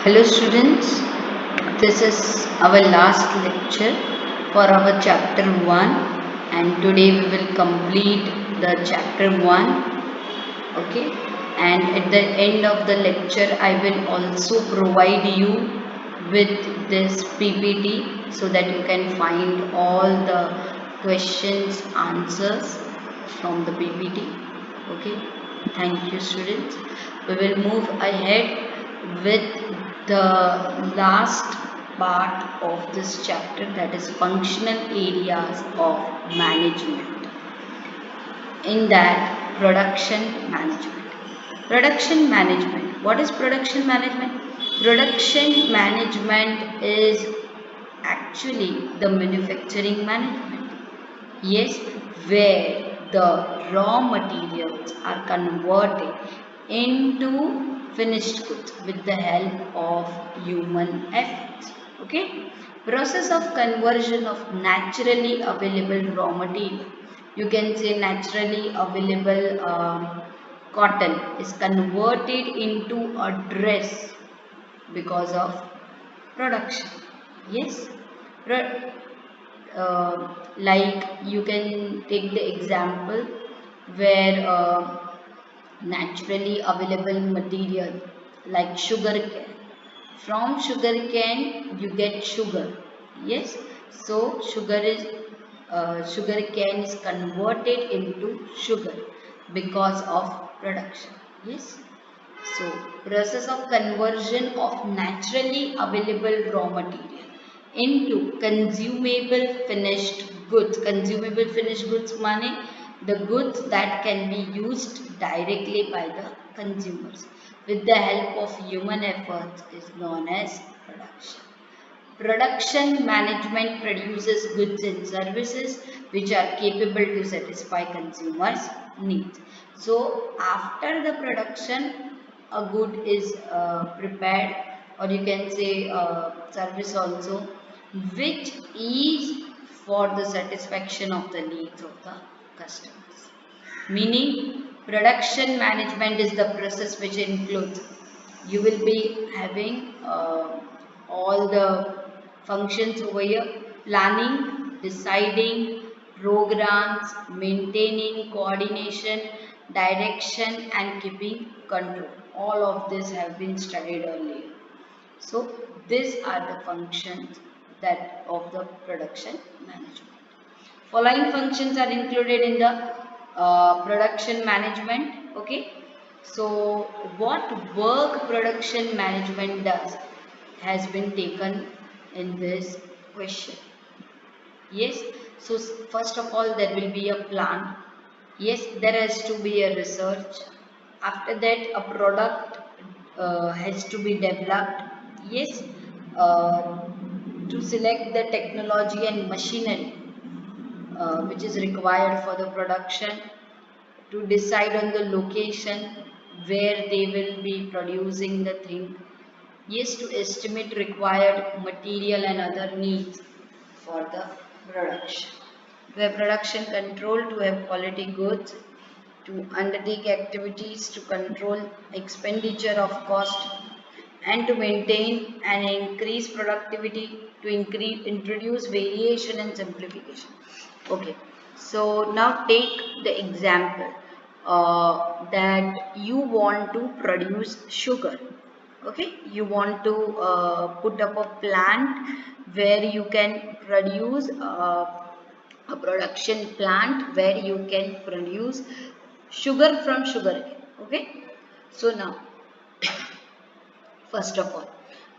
Hello students, this is our last lecture for our chapter 1 and today we will complete the chapter 1, okay, and at the end of the lecture I will also provide you with this PPT so that you can find all the questions answers from the PPT. Okay, thank you students. We will move ahead with the last part of this chapter, that is functional areas of management. In that, production management. Production management. What is production management? Production management is actually the manufacturing management. Yes, where the raw materials are converted into finished goods with the help of human efforts. Okay, process of conversion of naturally available raw material. You can say naturally available cotton is converted into a dress because of production. Yes, like you can take the example where naturally available material like sugar cane. From sugar cane you get sugar. Yes, so sugar cane is converted into sugar because of production. Yes, so process of conversion of naturally available raw material into consumable finished goods. Consumable finished goods meaning the goods that can be used directly by the consumers with the help of human efforts is known as production. Production management produces goods and services which are capable to satisfy consumers' needs. So, after the production, a good is prepared, or you can say service also, which is for the satisfaction of the needs of the customers. Meaning, production management is the process which includes you will be having all the functions over here: planning, deciding, programs, maintaining, coordination, direction, and keeping control. All of this have been studied earlier. So these are the functions that of the production management. Following functions are included in the production management. Okay, so what work production management does has been taken in this question. Yes, so first of all there will be a plan. Yes, there has to be a research. After that a product has to be developed. Yes, uh, to select the technology and machinery which is required for the production, to decide on the location where they will be producing the thing. Yes, to estimate required material and other needs for the production. To have production control, to have quality goods, to undertake activities to control expenditure of cost and to maintain and increase productivity, to introduce variation and simplification. Okay, so now take the example that you want to produce sugar. Okay, you want to put up a plant where you can produce a production plant where you can produce sugar from sugar cane. Okay, so now first of all,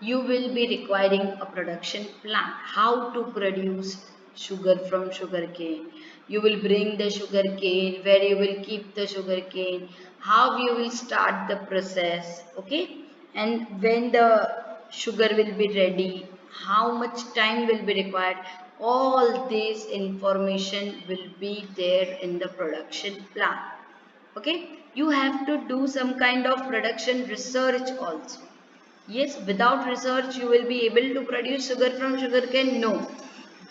you will be requiring a production plant. How to produce sugar from sugar cane? You will bring the sugar cane, where you will keep the sugar cane, how you will start the process, okay? And when the sugar will be ready, how much time will be required? All this information will be there in the production plant. Okay, you have to do some kind of production research also. Yes, without research you will be able to produce sugar from sugarcane? No.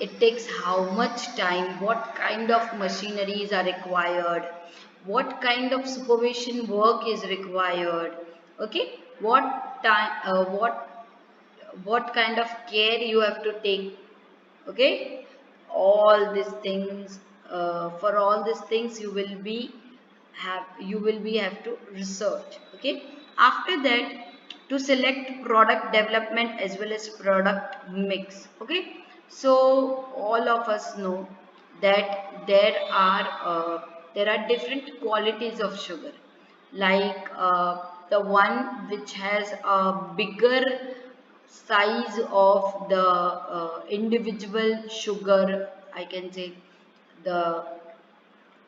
It takes how much time, what kind of machineries are required, what kind of supervision work is required, okay? What time, what what kind of care you have to take. Okay, all these things, for all these things you will be have to research. Okay, after that, to select product development as well as product mix. Okay, so all of us know that there are different qualities of sugar, like the one which has a bigger size of the individual sugar, I can say the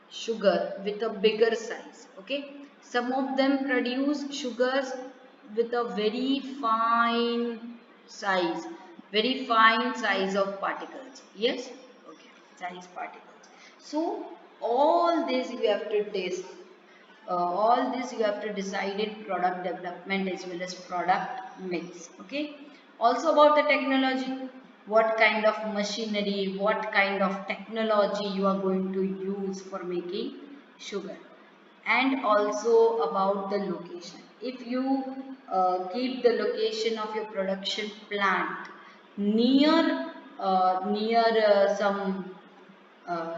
sugar with a bigger size. Okay, some of them produce sugars with a very fine size of particles. Yes, okay, size particles. So all this you have to taste, all this you have to decide in product development as well as product mix. Okay, also about the technology, what kind of machinery, what kind of technology you are going to use for making sugar, and also about the location. If you keep the location of your production plant near some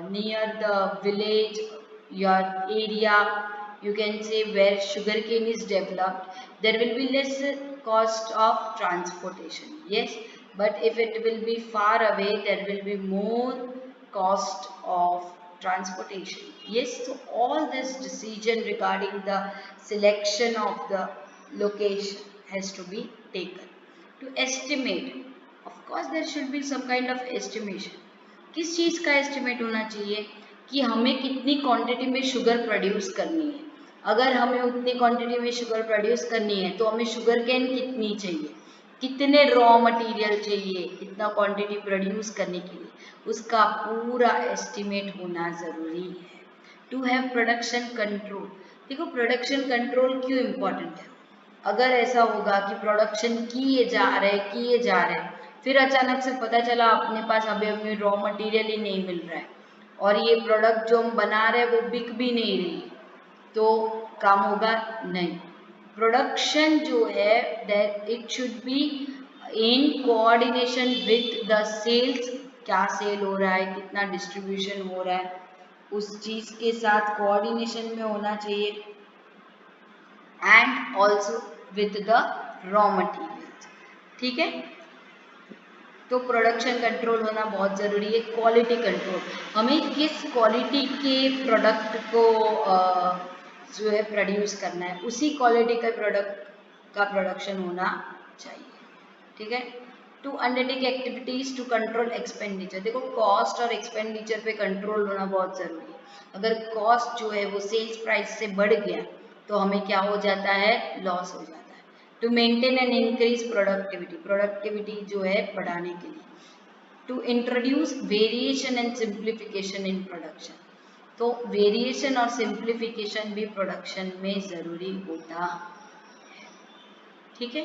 near the village, your area, you can say, where sugarcane is developed, there will be less cost of transportation. Yes, but if it will be far away, there will be more cost of transportation. Yes, so all this decision regarding the selection of the location has to be taken. To estimate, of course there should be some kind of estimation. किस चीज़ का estimate होना चाहिए कि हमें कितनी quantity में sugar produce करनी है। अगर हमें उतनी क्वांटिटी में शुगर प्रोड्यूस करनी है तो हमें शुगर कैन कितनी चाहिए, कितने रॉ मटेरियल चाहिए इतना क्वांटिटी प्रोड्यूस करने के लिए, उसका पूरा एस्टिमेट होना ज़रूरी है। टू हैव प्रोडक्शन कंट्रोल, देखो प्रोडक्शन कंट्रोल क्यों इम्पोर्टेंट है। अगर ऐसा होगा कि प्रोडक्शन किए जा रहे फिर अचानक से पता चला अपने पास अभी अभी रॉ मटेरियल ही नहीं मिल रहा है और ये प्रोडक्ट जो हम बना रहे हैं वो बिक भी नहीं रही, तो काम होगा नहीं। प्रोडक्शन जो है that it should be in coordination with the sales, क्या सेल हो रहा है, कितना डिस्ट्रीब्यूशन हो रहा है, उस चीज के साथ कोऑर्डिनेशन में होना चाहिए, and also with the raw material. ठीक है, तो प्रोडक्शन कंट्रोल होना बहुत ज़रूरी है। क्वालिटी कंट्रोल, हमें किस क्वालिटी के प्रोडक्ट को जो है प्रोड्यूस करना है, उसी क्वालिटी का प्रोडक्ट का प्रोडक्शन होना चाहिए। ठीक है, to undertake activities to control expenditure, देखो कॉस्ट और एक्सपेंडिचर पे कंट्रोल होना बहुत ज़रूरी है। अगर कॉस्ट जो है वो सेल्स प्राइस से बढ़ गया तो हमें क्या हो जाता है, लॉस हो जाता है। To maintain and increase productivity, productivity जो है बढ़ाने के लिए। To introduce variation and simplification in production, तो वेरिएशन और सिंप्लीफिकेशन भी प्रोडक्शन में ज़रूरी होता है। ठीक है,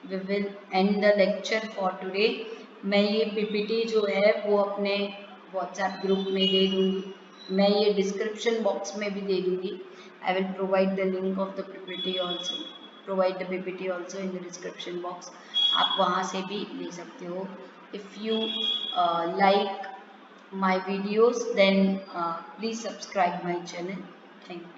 we will end the lecture for today. मैं ये पीपीटी जो है वो अपने व्हाट्सएप ग्रुप में दे दूँगी, मैं ये डिस्क्रिप्शन बॉक्स में भी दे दूँगी। I will provide the link of the PPT also, provide the PPT also in the description box, आप वहाँ से भी ले सकते हो। If you like my videos, then please subscribe my channel. Thank you.